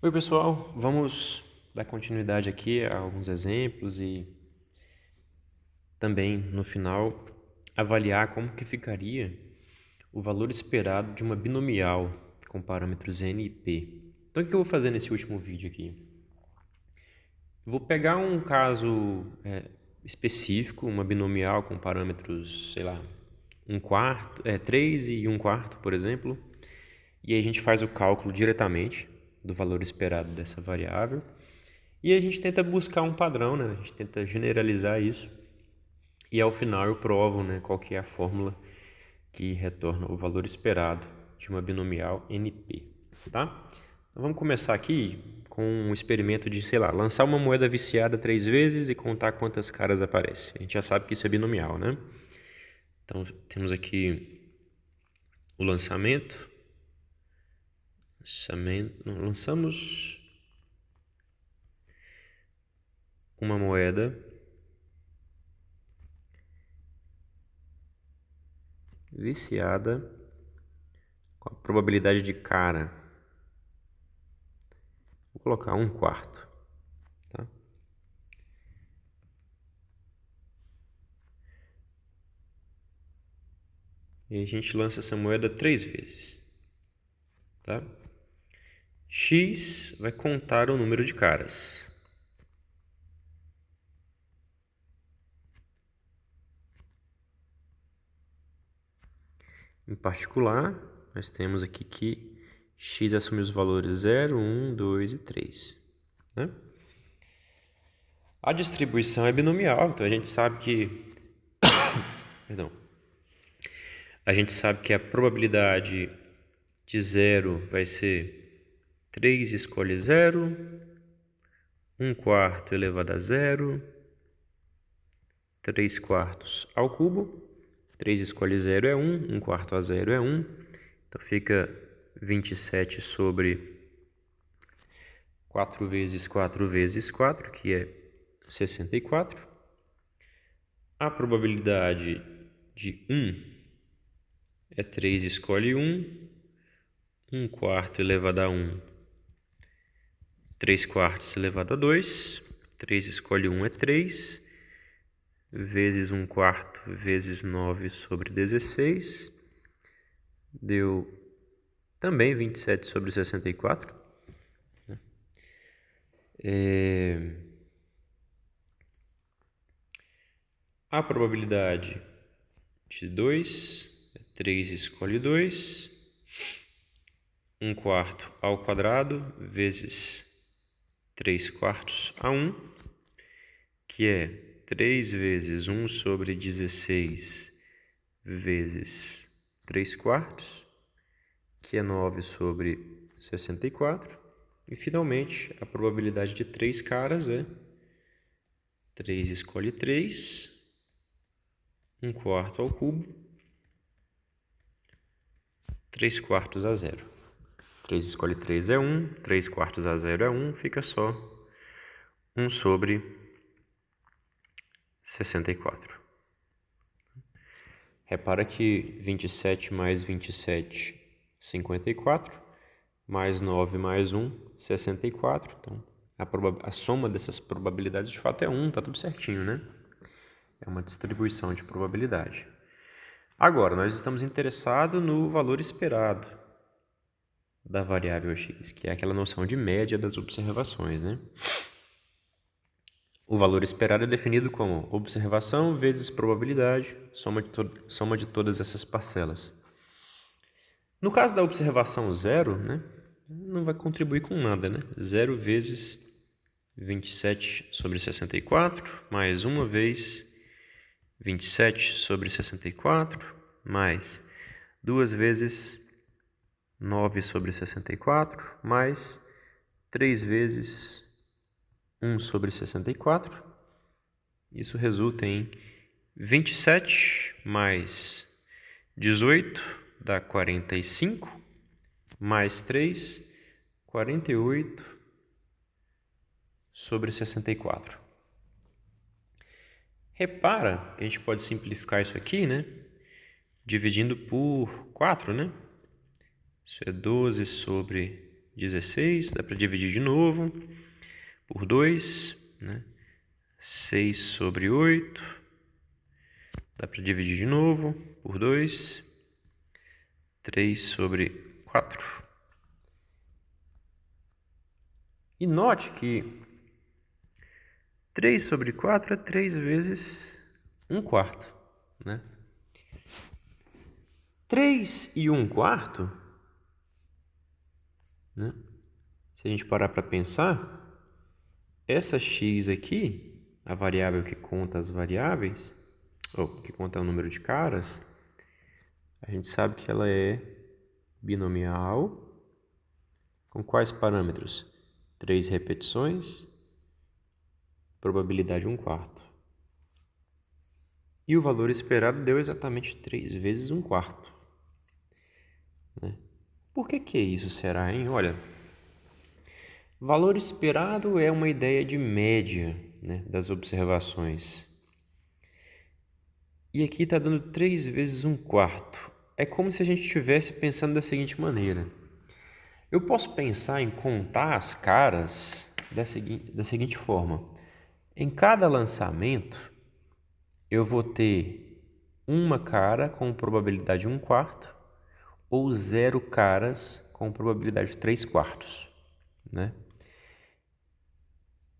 Oi, pessoal, vamos dar continuidade aqui a alguns exemplos e também, no final, avaliar como que ficaria o valor esperado de uma binomial com parâmetros n e p. Então, o que eu vou fazer nesse último vídeo aqui? Eu vou pegar um caso específico, uma binomial com parâmetros, sei lá, 3 e 1/4, por exemplo, e aí a gente faz o cálculo diretamente do valor esperado dessa variável. E a gente tenta buscar um padrão, né? A gente tenta generalizar isso. E ao final eu provo, né, qual que é a fórmula que retorna o valor esperado de uma binomial NP, tá? Então vamos começar aqui com um experimento de, sei lá, lançar uma moeda viciada 3 vezes e contar quantas caras aparecem. A gente já sabe que isso é binomial, né? Então temos aqui o lançamento. Lançamos uma moeda viciada com a probabilidade de cara. Vou colocar 1/4. Tá? E a gente lança essa moeda 3 vezes. Tá? X vai contar o número de caras. Em particular, nós temos aqui que x assume os valores 0, 1, 2 e 3. Né? A distribuição é binomial, então a gente sabe que a gente sabe que a probabilidade de 0 vai ser 3 escolhe 0, 1/4 elevado a 0, 3/4 ao cubo. 3 escolhe 0 é 1, 1/4 a 0 é 1. Então fica 27 sobre 4 vezes 4 vezes 4, que é 64. A probabilidade de 1 é 3 escolhe 1, 1/4 elevado a 1, 3/4 elevado a 2. 3 escolhe 1 é 3, vezes 1/4 vezes 9 sobre 16. Deu também 27 sobre 64. A probabilidade de 2 é 3 escolhe 2. 1/4 ao quadrado vezes 3/4 a 1, que é 3 vezes 1 sobre 16 vezes 3/4, que é 9 sobre 64. E, finalmente, a probabilidade de 3 caras é 3 escolhe 3, 1/4 ao cubo, 3/4 a 0. 3 escolhe 3 é 1, 3/4 a 0 é 1, fica só 1 sobre 64. Repara que 27 mais 27, 54, mais 9 mais 1, 64. Então, a soma dessas probabilidades de fato é 1, tá tudo certinho, né? É uma distribuição de probabilidade. Agora, nós estamos interessados no valor esperado da variável x, que é aquela noção de média das observações, né? O valor esperado é definido como observação vezes probabilidade, soma de todas essas parcelas. No caso da observação 0, né, não vai contribuir com nada, né? 0 vezes 27 sobre 64, mais 1 vez 27 sobre 64, mais 2 vezes 9 sobre 64, mais 3 vezes 1 sobre 64. Isso resulta em 27 mais 18 dá 45, mais 3, 48 sobre 64. Repara que a gente pode simplificar isso aqui, né? Dividindo por 4, né? Isso é 12 sobre 16, dá para dividir de novo por 2, né? 6 sobre 8, dá para dividir de novo por 2, 3 sobre 4. E note que 3 sobre 4 é 3 vezes 1/4, né? 3 e 1/4, né? Se a gente parar para pensar, essa x aqui, a variável que conta as variáveis, ou que conta o número de caras, a gente sabe que ela é binomial. Com quais parâmetros? 3 repetições, probabilidade 1/4. E o valor esperado deu exatamente 3 vezes 1/4. Né? Por que isso será, hein? Olha, valor esperado é uma ideia de média, né, das observações. E aqui está dando 3 vezes 1/4. É como se a gente estivesse pensando da seguinte maneira. Eu posso pensar em contar as caras da seguinte forma. Em cada lançamento, eu vou ter uma cara com probabilidade 1/4 ou 0 caras com probabilidade 3/4, né?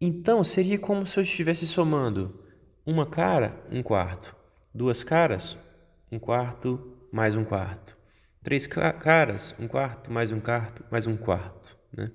Então, seria como se eu estivesse somando uma cara, 1/4, duas caras, 1/4 mais 1/4, três caras, 1/4 mais 1/4 mais 1/4, né?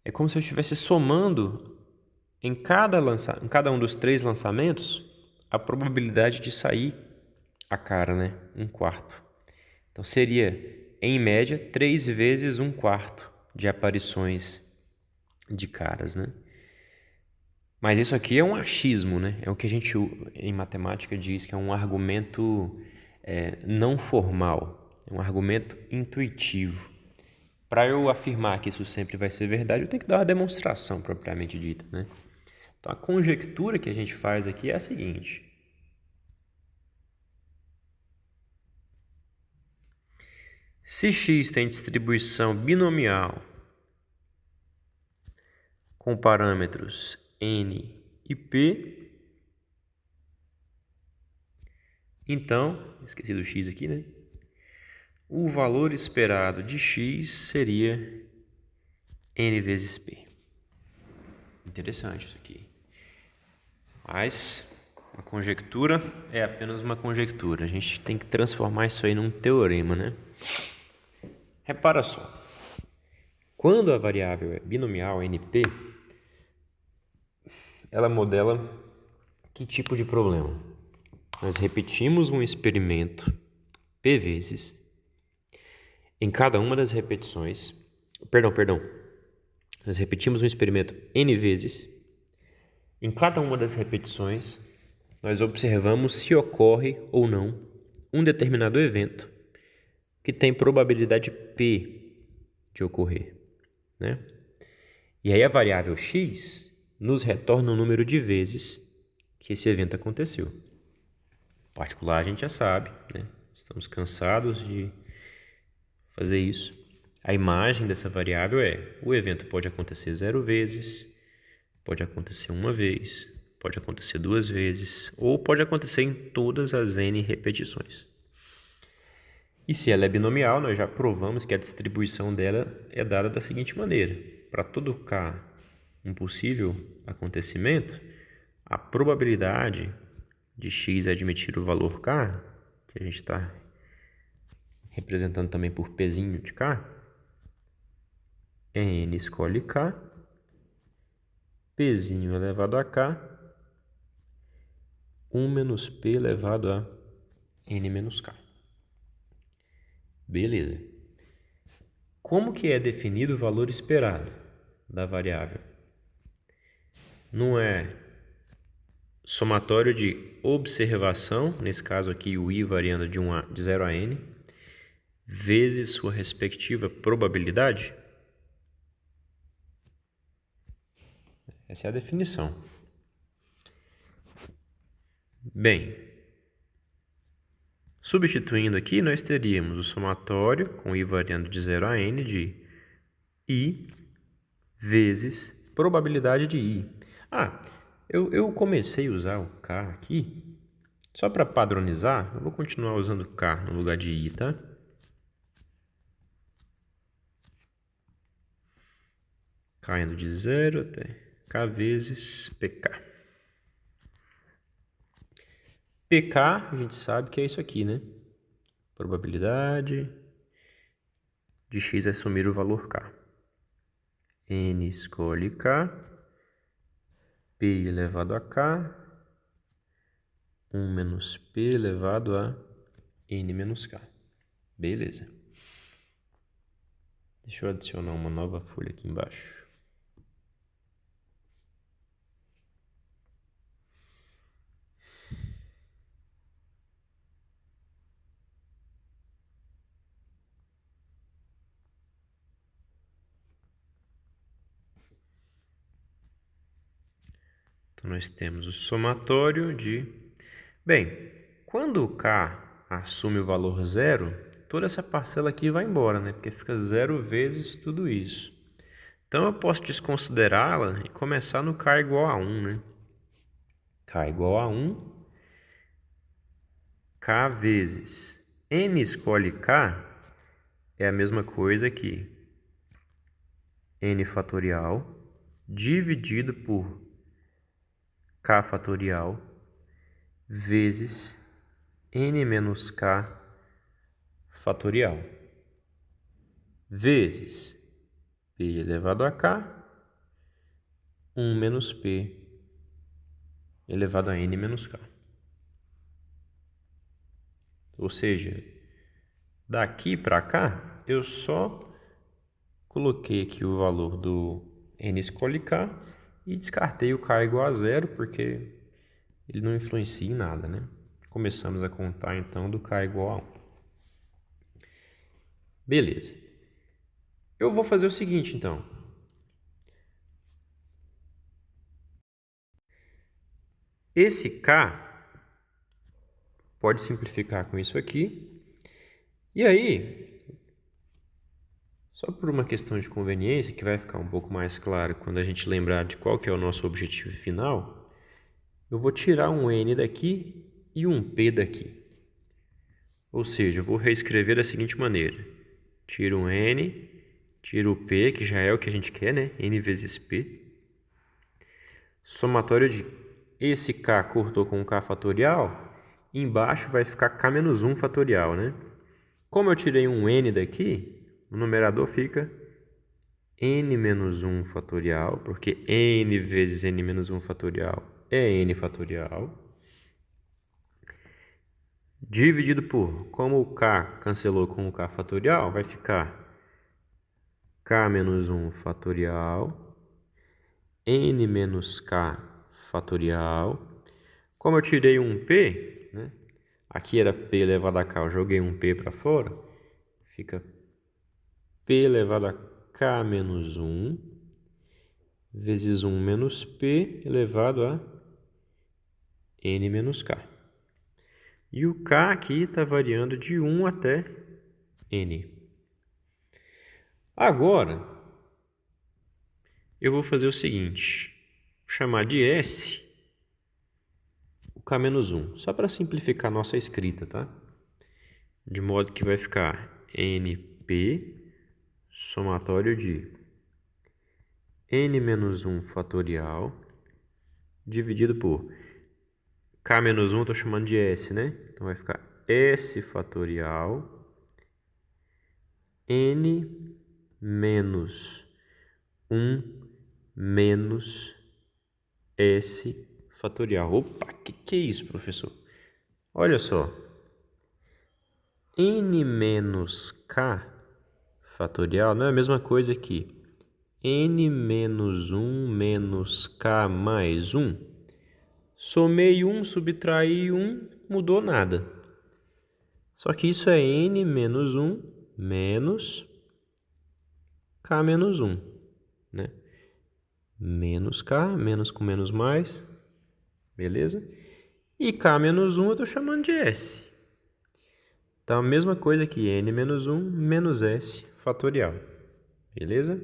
É como se eu estivesse somando em cada um dos 3 lançamentos a probabilidade de sair a cara, né? 1/4. Então seria, em média, 3 vezes 1/4 de aparições de caras, né? Mas isso aqui é um achismo, né? É o que a gente em matemática diz que é um argumento não formal, é um argumento intuitivo. Para eu afirmar que isso sempre vai ser verdade, eu tenho que dar uma demonstração propriamente dita, né? Então a conjectura que a gente faz aqui é a seguinte. Se x tem distribuição binomial com parâmetros n e p, então, esqueci do x aqui, né? O valor esperado de x seria n vezes p. Interessante isso aqui. Mas a conjectura é apenas uma conjectura. A gente tem que transformar isso aí num teorema, né? Repara só. Quando a variável é binomial np, ela modela que tipo de problema? Nós repetimos um experimento p vezes. Em cada uma das repetições, perdão, nós repetimos um experimento n vezes. Em cada uma das repetições, nós observamos se ocorre ou não um determinado evento que tem probabilidade p de ocorrer, né? E aí a variável x nos retorna o número de vezes que esse evento aconteceu. Em particular, a gente já sabe, né? Estamos cansados de fazer isso. A imagem dessa variável é: o evento pode acontecer 0 vezes, pode acontecer uma vez, pode acontecer 2 vezes, ou pode acontecer em todas as n repetições. E se ela é binomial, nós já provamos que a distribuição dela é dada da seguinte maneira. Para todo k um possível acontecimento, a probabilidade de x admitir o valor k, que a gente está representando também por pzinho de k, é n escolhe k, pzinho elevado a k, 1 menos p elevado a n menos k. Beleza. Como que é definido o valor esperado da variável? Não é somatório de observação, nesse caso aqui o i variando de 0 a n, vezes sua respectiva probabilidade? Essa é a definição. Bem, substituindo aqui, nós teríamos o somatório com i variando de 0 a n de I vezes probabilidade de I. Eu comecei a usar o K aqui, só para padronizar, eu vou continuar usando K no lugar de I, tá? K indo de 0 até K vezes PK. PK, a gente sabe que é isso aqui, né? Probabilidade de x assumir o valor K. N escolhe K, P elevado a K, 1 menos P elevado a N menos K. Beleza. Deixa eu adicionar uma nova folha aqui embaixo. Então, nós temos o somatório de... Bem, quando o K assume o valor zero, toda essa parcela aqui vai embora, né? Porque fica 0 vezes tudo isso. Então, eu posso desconsiderá-la e começar no K igual a 1, né? K igual a 1, K vezes N escolhe K é a mesma coisa que N fatorial dividido por K fatorial vezes N menos K fatorial vezes P elevado a K, 1 menos P elevado a N menos K. Ou seja, daqui para cá, eu só coloquei aqui o valor do N escolhe K e descartei o K igual a zero, porque ele não influencia em nada, né? Começamos a contar, então, do K igual a 1. Beleza. Eu vou fazer o seguinte, então. Esse K pode simplificar com isso aqui. E aí, só por uma questão de conveniência, que vai ficar um pouco mais claro quando a gente lembrar de qual que é o nosso objetivo final, eu vou tirar um N daqui e um P daqui. Ou seja, eu vou reescrever da seguinte maneira. Tiro um N, tiro o P, que já é o que a gente quer, né? N vezes P. Somatório de esse K cortou com o K fatorial, embaixo vai ficar K menos 1 fatorial, né? Como eu tirei um N daqui, o numerador fica N menos 1 fatorial, porque N vezes N menos 1 fatorial é N fatorial. Dividido por, como o K cancelou com o K fatorial, vai ficar K menos 1 fatorial, N menos K fatorial. Como eu tirei um P, né? Aqui era P elevado a K, eu joguei um P para fora, fica P elevado a K menos 1 vezes 1 menos P elevado a N menos K. E o K aqui está variando de 1 até N. Agora, eu vou fazer o seguinte, vou chamar de S o K menos 1, só para simplificar nossa escrita, tá? De modo que vai ficar NP somatório de N menos 1 fatorial dividido por K menos 1, eu estou chamando de S, né? Então vai ficar S fatorial N menos 1 menos S fatorial. Opa, que é isso, professor? Olha só. N menos K fatorial não é a mesma coisa que N menos 1 menos K mais 1. Somei 1, subtraí 1, mudou nada. Só que isso é N menos 1 menos K menos 1, né? Menos K, menos com menos mais, beleza? E K menos 1 eu estou chamando de S. Então, a mesma coisa que N menos 1 menos S fatorial, beleza?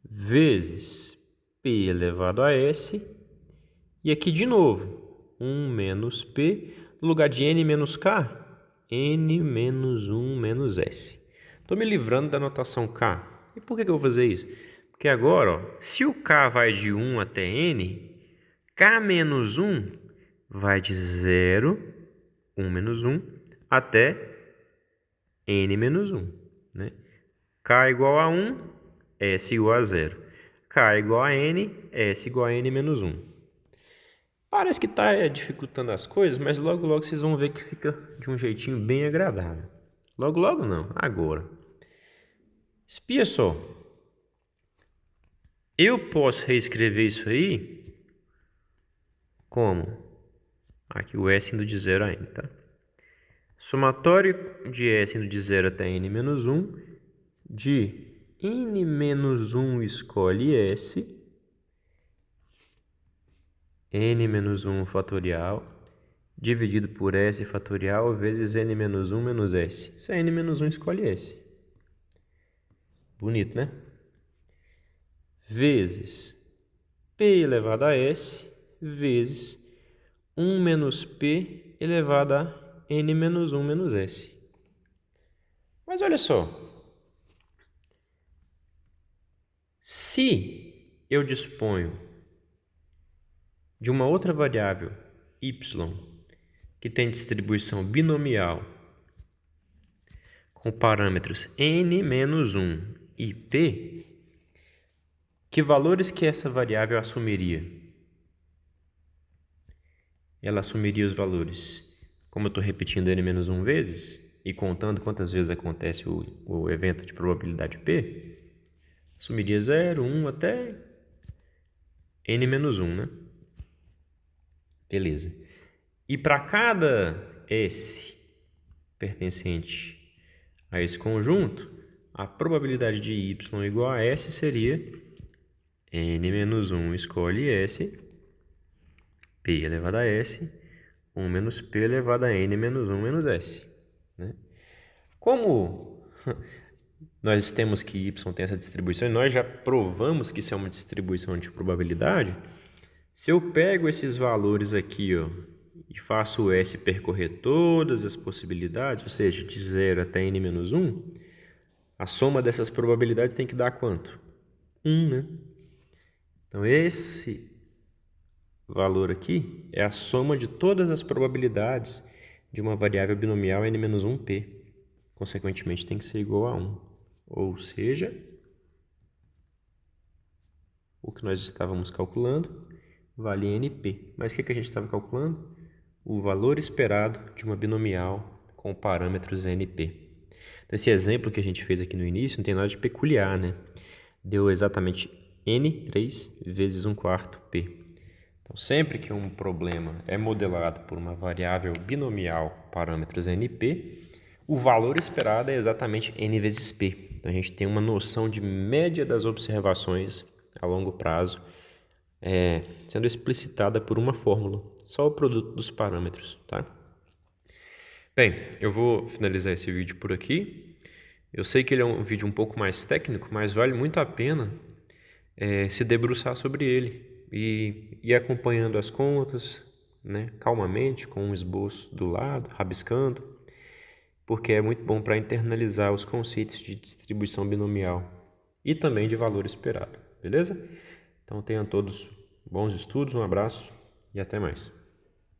Vezes P elevado a S. E aqui de novo, 1 menos P, no lugar de N menos K, N menos 1 menos S. Estou me livrando da notação K. E por que eu vou fazer isso? Porque agora, ó, se o K vai de 1 até N, K menos 1 vai de 0, 1 menos 1, até N menos 1. Né? K igual a 1, S igual a 0. K igual a N, S igual a N menos 1. Parece que está dificultando as coisas, mas logo logo vocês vão ver que fica de um jeitinho bem agradável. Logo logo não, agora. Espia só. Eu posso reescrever isso aí como? Aqui o S indo de 0 a N, tá? Somatório de S indo de 0 até N menos 1, de N menos 1 escolhe S, N menos 1 fatorial, dividido por S fatorial, vezes N menos 1 menos S. Isso é N menos 1 escolhe S. Bonito, né? Vezes P elevado a S, vezes 1 menos P elevado a N menos 1 menos S. Mas olha só. Se eu disponho de uma outra variável, y, que tem distribuição binomial com parâmetros n menos 1 e p, que valores que essa variável assumiria? Ela assumiria os valores, como eu estou repetindo n menos 1 vezes, e contando quantas vezes acontece o evento de probabilidade p, assumiria 0, 1 até n menos 1, né? Beleza. E para cada S pertencente a esse conjunto, a probabilidade de y igual a S seria n menos 1 escolhe S, P elevado a S, 1 menos P elevado a n menos 1 menos S. Né? Como nós temos que y tem essa distribuição, e nós já provamos que isso é uma distribuição de probabilidade, se eu pego esses valores aqui, ó, e faço o S percorrer todas as possibilidades, ou seja, de 0 até n menos 1, a soma dessas probabilidades tem que dar quanto? 1, né? Então, esse valor aqui é a soma de todas as probabilidades de uma variável binomial n menos 1p. Consequentemente, tem que ser igual a 1. Ou seja, o que nós estávamos calculando vale np. Mas o que a gente estava calculando? O valor esperado de uma binomial com parâmetros np. Então, esse exemplo que a gente fez aqui no início não tem nada de peculiar, né? Deu exatamente n3 vezes 1/4 p. Então, sempre que um problema é modelado por uma variável binomial com parâmetros np, o valor esperado é exatamente n vezes p. Então, a gente tem uma noção de média das observações a longo prazo, sendo explicitada por uma fórmula, só o produto dos parâmetros, tá? Bem, eu vou finalizar esse vídeo por aqui. Eu sei que ele é um vídeo um pouco mais técnico, mas vale muito a pena se debruçar sobre ele e ir acompanhando as contas, né, calmamente, com um esboço do lado, rabiscando, porque é muito bom para internalizar os conceitos de distribuição binomial e também de valor esperado, beleza? Então tenham todos bons estudos, um abraço e até mais.